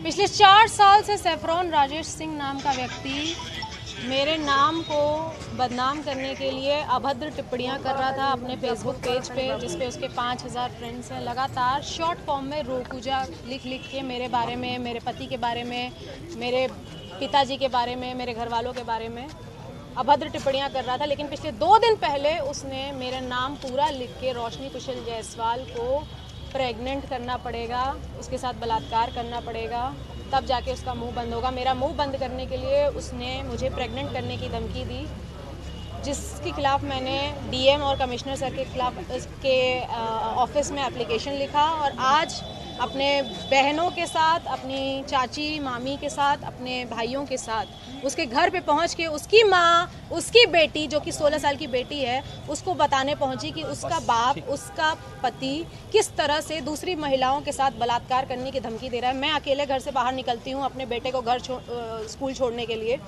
पिछले 4 साल से सैफरॉन राजेश सिंह नाम का व्यक्ति मेरे नाम को बदनाम करने के लिए अभद्र टिप्पणियां कर रहा था अपने फेसबुक पेज पे, जिस पे उसके 5000 फ्रेंड्स हैं। लगातार शॉर्ट फॉर्म में रोपूजा लिख लिख के मेरे बारे में, मेरे पति के बारे में, मेरे पिताजी के बारे में, मेरे घर वालों के बारे में अभद्र टिप्पणियां कर रहा था। लेकिन पिछले 2 दिन पहले उसने मेरा नाम पूरा लिख के रोशनी कुशल जायसवाल को प्रेग्नेंट करना पड़ेगा, उसके साथ बलात्कार करना पड़ेगा, तब जाके उसका मुंह बंद होगा। मेरा मुंह बंद करने के लिए उसने मुझे प्रेग्नेंट करने की धमकी दी, जिसके खिलाफ मैंने डीएम और कमिश्नर सर के खिलाफ के ऑफिस में एप्लीकेशन लिखा। और आज अपने बहनों के साथ, अपनी चाची मामी के साथ, अपने भाइयों के साथ उसके घर पे पहुंच के उसकी माँ, उसकी बेटी जो कि 16 साल की बेटी है, उसको बताने पहुंची कि उसका बाप, उसका पति किस तरह से दूसरी महिलाओं के साथ बलात्कार करने की धमकी दे रहा है। मैं अकेले घर से बाहर निकलती हूँ अपने बेटे को स्कूल छोड़ने के लिए,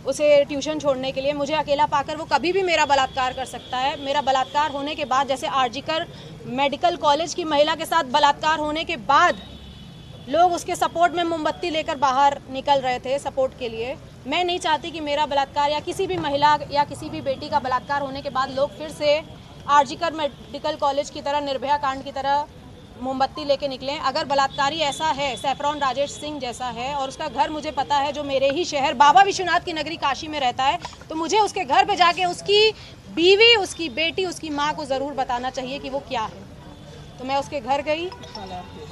उसे ट्यूशन छोड़ने के लिए। मुझे अकेला पाकर वो कभी भी मेरा बलात्कार कर सकता है। मेरा बलात्कार होने के बाद, जैसे आरजीकर मेडिकल कॉलेज की महिला के साथ बलात्कार होने के बाद लोग उसके सपोर्ट में मोमबत्ती लेकर बाहर निकल रहे थे सपोर्ट के लिए, मैं नहीं चाहती कि मेरा बलात्कार या किसी भी महिला या किसी भी बेटी का बलात्कार होने के बाद लोग फिर से आरजीकर मेडिकल कॉलेज की तरह, निर्भया कांड की तरह मोमबत्ती लेके निकलें। अगर बलात्कारी ऐसा है, सैफरॉन राजेश सिंह जैसा है, और उसका घर मुझे पता है, जो मेरे ही शहर बाबा विश्वनाथ की नगरी काशी में रहता है, तो मुझे उसके घर पे जाके उसकी बीवी, उसकी बेटी, उसकी माँ को ज़रूर बताना चाहिए कि वो क्या है। तो मैं उसके घर गई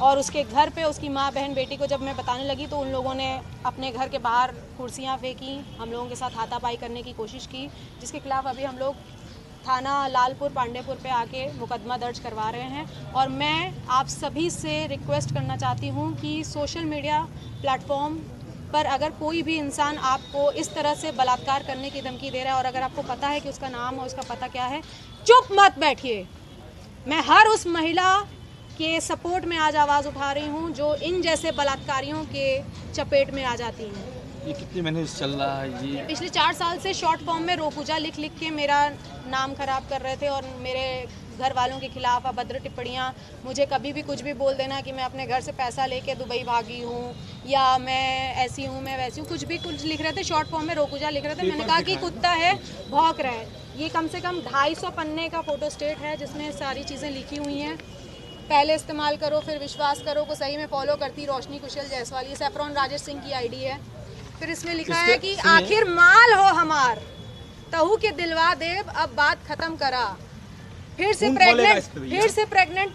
और उसके घर पे उसकी माँ, बहन, बेटी को जब मैं बताने लगी तो उन लोगों ने अपने घर के बाहर कुर्सियाँ फेंकी, हम लोगों के साथ हाथापाई करने की कोशिश की, जिसके खिलाफ अभी हम लोग थाना लालपुर पांडेपुर पे आके मुकदमा दर्ज करवा रहे हैं। और मैं आप सभी से रिक्वेस्ट करना चाहती हूँ कि सोशल मीडिया प्लेटफॉर्म पर अगर कोई भी इंसान आपको इस तरह से बलात्कार करने की धमकी दे रहा है और अगर आपको पता है कि उसका नाम और उसका पता क्या है, चुप मत बैठिए। मैं हर उस महिला के सपोर्ट में आज आवाज़ उठा रही हूँ जो इन जैसे बलात्कारियों के चपेट में आ जाती हैं। ये कितने महीने से चल रहा है ये? पिछले 4 साल से शॉर्ट फॉर्म में रोपूजा लिख लिख के मेरा नाम खराब कर रहे थे और मेरे घर वालों के खिलाफ अभद्र टिप्पणियाँ, मुझे कभी भी कुछ भी बोल देना कि मैं अपने घर से पैसा लेके दुबई भागी हूँ या मैं ऐसी हूँ, मैं वैसी हूँ, कुछ लिख रहे थे। शॉर्ट फॉर्म में रोपूजा लिख रहे थे। मैंने कहा कि कुत्ता है, भौंक रहा है। ये कम से कम 250 पन्ने का फोटो स्टेट है जिसमें सारी चीज़ें लिखी हुई हैं। पहले इस्तेमाल करो फिर विश्वास करो को सही में फॉलो करती रोशनी कुशल जायसवाल, ये सैफरॉन राजेश सिंह की आईडी है। फिर इसमें लिखा है कि आखिर माल हो हमार, तहु के दिलवा देव, अब बात खत्म करा, फिर से प्रेग्नेंट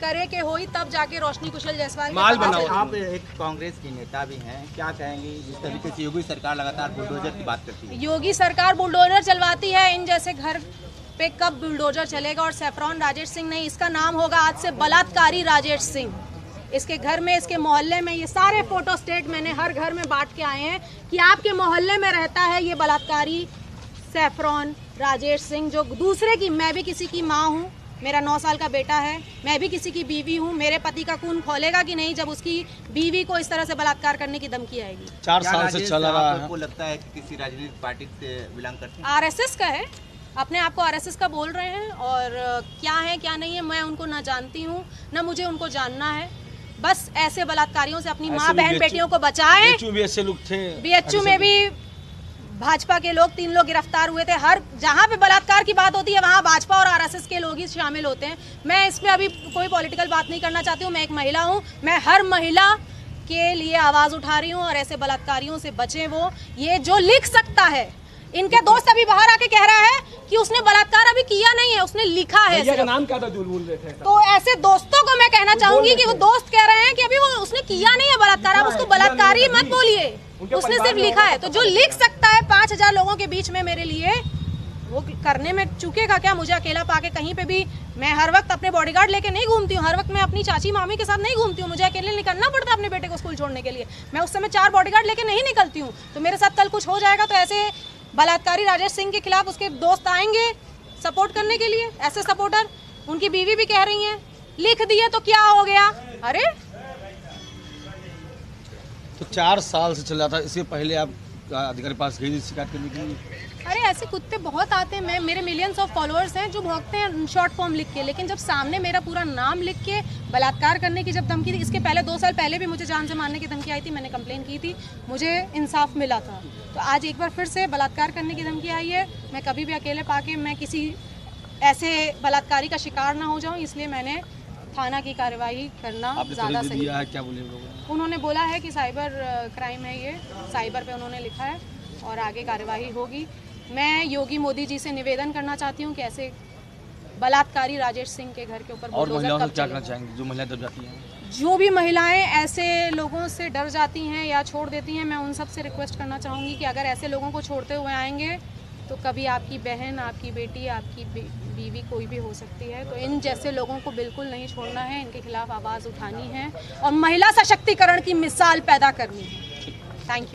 करे के होई, तब जाके रोशनी कुशल जायसवाल माल बनाओ। आप एक कांग्रेस की नेता भी हैं, क्या कहेंगी जिस तरीके से योगी सरकार लगातार बुलडोजर की बात करती है? योगी सरकार बुलडोजर चलवाती है, इन जैसे घर पे कब बुलडोजर चलेगा? और सैफरॉन राजेश सिंह नहीं, इसका नाम होगा आज से बलात्कारी राजेश सिंह। इसके घर में, इसके मोहल्ले में, ये सारे फोटो स्टेट मैंने हर घर में बांट के आए हैं कि आपके मोहल्ले में रहता है ये बलात्कारी सैफरॉन राजेश सिंह, जो दूसरे की, मैं भी किसी की माँ हूँ, मेरा 9 साल का बेटा है, मैं भी किसी की बीवी हूँ। मेरे पति का खून खोलेगा कि नहीं जब उसकी बीवी को इस तरह से बलात्कार करने की धमकी आएगी? 4 साल से चल रहा है। आपको लगता है कि किसी राजनीतिक पार्टी से बिलोंग करते हैं? आरएसएस का है, अपने आप को आरएसएस का बोल रहे हैं, और क्या है क्या नहीं है मैं उनको ना जानती हूँ ना मुझे उनको जानना है। बस ऐसे बलात्कारियों से अपनी माँ, बहन, बेटियों को बचाएं। बीएचयू भी ऐसे लोग थे। बीएचयू में भी भाजपा के लोग 3 लोग गिरफ्तार हुए थे। हर जहाँ पे बलात्कार की बात होती है वहाँ भाजपा और आरएसएस के लोग ही शामिल होते हैं। मैं इसमें अभी कोई पॉलिटिकल बात नहीं करना चाहती हूँ। मैं एक महिला हूँ, मैं हर महिला के लिए आवाज़ उठा रही हूँ और ऐसे बलात्कारियों से बचें। वो ये जो लिख सकता है, इनके दोस्त अभी बाहर आके कह रहा है कि उसने बलात्कार अभी किया नहीं है, उसने लिखा है। भैया का नाम क्या था जो बोल रहे थे? तो ऐसे दोस्तों को मैं कहना चाहूंगी कि वो दोस्त कह रहे हैं कि अभी वो उसने किया नहीं है बलात्कार, आप उसको बलात्कारी मत बोलिए, उसने सिर्फ लिखा है। तो जो लिख सकता है 5000 लोगों के बीच में मेरे लिए, वो करने में चूकेगा क्या? मुझे अकेला पाके कहीं पे भी, मैं हर वक्त अपने बॉडीगार्ड लेके नहीं घूमती हूँ, हर वक्त मैं अपनी चाची मामी के साथ नहीं घूमती हूँ। मुझे अकेले निकलना पड़ता है अपने बेटे को स्कूल छोड़ने के लिए। मैं उस समय 4 बॉडीगार्ड लेके नहीं निकलती हूँ। तो मेरे साथ कल कुछ हो जाएगा तो ऐसे बलात्कारी राजेश सिंह के खिलाफ उसके दोस्त आएंगे सपोर्ट करने के लिए। ऐसे सपोर्टर, उनकी बीवी भी कह रही हैं लिख दिए तो क्या हो गया? अरे तो 4 साल से चल रहा था। इससे पहले आप अधिकारी पास गई शिकायत करने के लिए? अरे ऐसे कुत्ते बहुत आते हैं, मेरे मिलियंस ऑफ फॉलोअर्स हैं जो भौंकते हैं शॉर्ट फॉर्म लिख के, लेकिन जब सामने मेरा पूरा नाम लिख के बलात्कार करने की जब धमकी थी, इसके पहले 2 साल पहले भी मुझे जान से मारने की धमकी आई थी, मैंने कंप्लेन की थी, मुझे इंसाफ मिला था। तो आज एक बार फिर से बलात्कार करने की धमकी आई है। मैं कभी भी अकेले पाके मैं किसी ऐसे बलात्कारी का शिकार ना हो जाऊँ, इसलिए मैंने थाना की कार्रवाई करना ज़्यादा सही है। क्या बोले लोग? उन्होंने बोला है कि साइबर क्राइम है, ये साइबर पे उन्होंने लिखा है और आगे कार्रवाई होगी। मैं योगी मोदी जी से निवेदन करना चाहती हूँ कि ऐसे बलात्कारी राजेश सिंह के घर के ऊपर और महिलाओं से कब क्या चलेगा? करना चाहेंगे जो महिलाएं दब जाती हैं? जो भी महिलाएं ऐसे लोगों से डर जाती हैं या छोड़ देती हैं, मैं उन सब से रिक्वेस्ट करना चाहूँगी कि अगर ऐसे लोगों को छोड़ते हुए आएंगे तो कभी आपकी बहन, आपकी बेटी, आपकी बीवी कोई भी हो सकती है। तो इन जैसे लोगों को बिल्कुल नहीं छोड़ना है, इनके खिलाफ आवाज़ उठानी है और महिला सशक्तिकरण की मिसाल पैदा करनी है। Thank you.